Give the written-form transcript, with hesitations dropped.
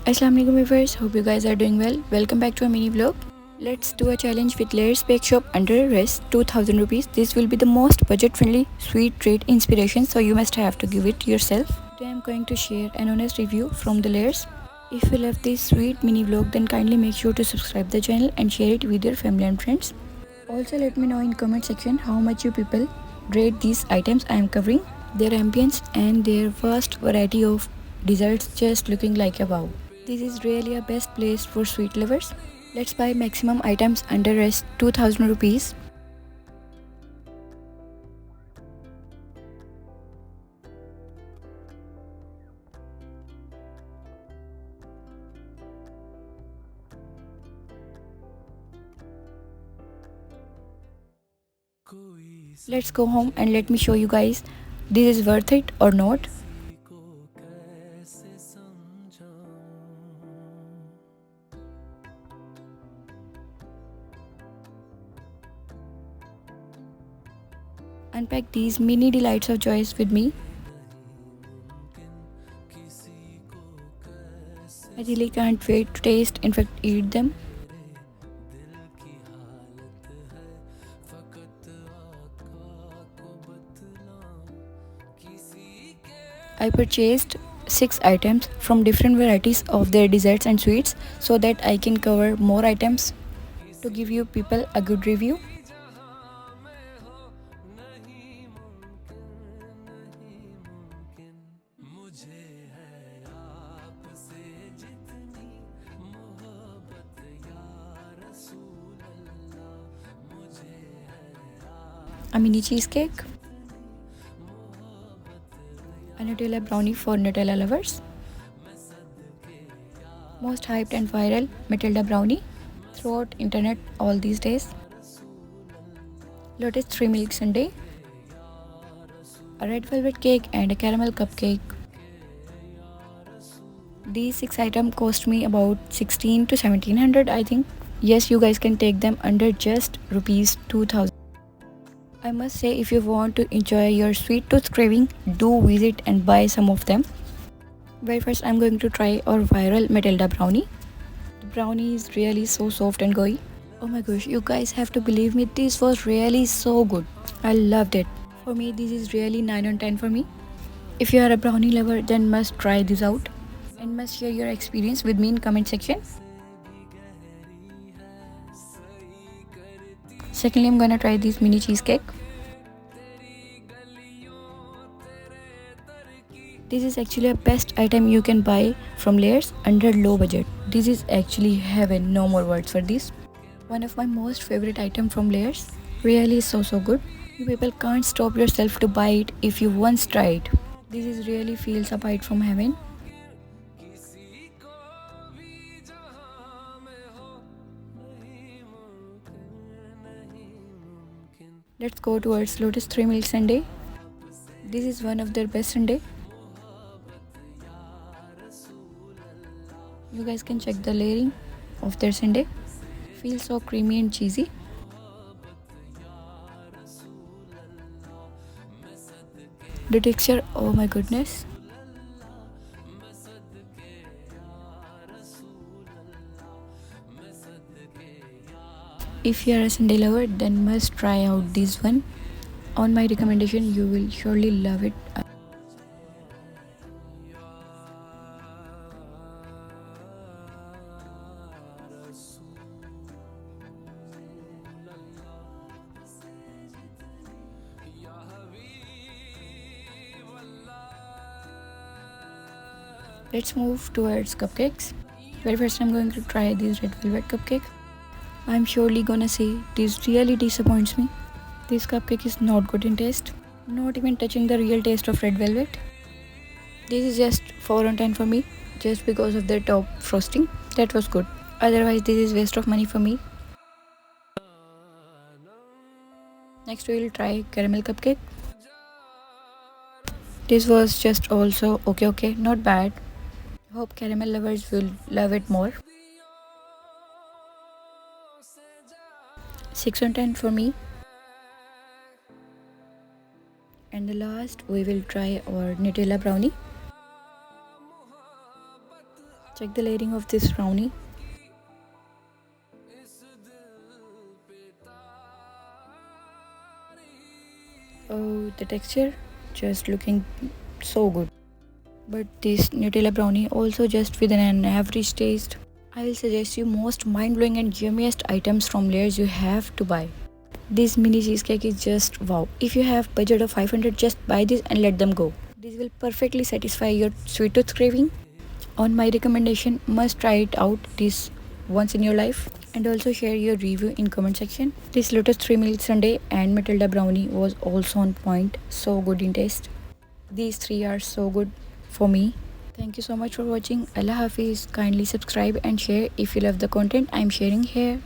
Assalamualaikum viewers, hope you guys are doing well. Welcome back to a mini vlog. Let's do a challenge with Layers Bakeshop under Riz 2000 rupees. This will be the most budget friendly sweet treat inspiration, so you must have to give it yourself. Today I'm going to share an honest review from the Layers. If you love this sweet mini vlog, then kindly make sure to subscribe the channel and share it with your family and friends. Also let me know in comment section how much you people rate these items I am covering, their ambience and their vast variety of desserts just looking like a wow. This is really a best place for sweet lovers. Let's buy maximum items under Rs 2000 rupees. Let's go home and let me show you guys this is worth it or not. Unpack these mini delights of choice with me. I really can't wait to taste, in fact eat them. I purchased 6 items from different varieties of their desserts and sweets so that I can cover more items to give you people a good review. A mini cheesecake, a Nutella brownie for Nutella lovers, most hyped and viral Matilda brownie throughout internet all these days, Lotus 3 milk sundae, a red velvet cake and a caramel cupcake. These 6 items cost me about 16 to 1700 I think. Yes, you guys can take them under just rupees 2000. I must say, if you want to enjoy your sweet tooth craving, do visit and buy some of them. But first I'm going to try our viral Matilda brownie. The brownie is really so soft and gooey. Oh my gosh, you guys have to believe me, this was really so good. I loved it. For me, this is really 9 on 10 for me. If you are a brownie lover, then must try this out and must share your experience with me in comment section. Secondly, I'm gonna try this mini cheesecake. This is actually a best item you can buy from Layers under low budget. This is actually heaven, no more words for this. One of my most favorite item from Layers. Really so good. You people can't stop yourself to buy it if you once try it. This is really feels a bite from heaven. Let's go towards Lotus 3 milk sundae. This is one of their best sundae. You guys can check the layering of their sundae. Feels so creamy and cheesy. The texture, oh my goodness. If you are a sundae lover, then must try out this one. On my recommendation, you will surely love it. Let's move towards cupcakes. Very first, I'm going to try this red velvet cupcake. I'm surely gonna say this really disappoints me. This cupcake is not good in taste, not even touching the real taste of red velvet. This is just 4 on 10 for me, just because of the top frosting. That was good. Otherwise, this is waste of money for me. Next, we will try caramel cupcake. This was just also okay, not bad. Hope caramel lovers will love it more. 6 on 10 for me. And the last, we will try our Nutella brownie. Check the layering of this brownie. Oh, the texture just looking so good. But this Nutella brownie also just with an average taste. I will suggest you most mind-blowing and yummiest items from layers you have to buy. This mini cheesecake is just wow. If you have budget of 500, just buy this and let them go. This will perfectly satisfy your sweet tooth craving. On my recommendation, must try it out this once in your life and also share your review in comment section. This Lotus 3 Milk Sundae and Matilda brownie was also on point, so good in taste. These three are so good for me. Thank you so much for watching. Allah Hafiz. Kindly subscribe and share if you love the content I'm sharing here.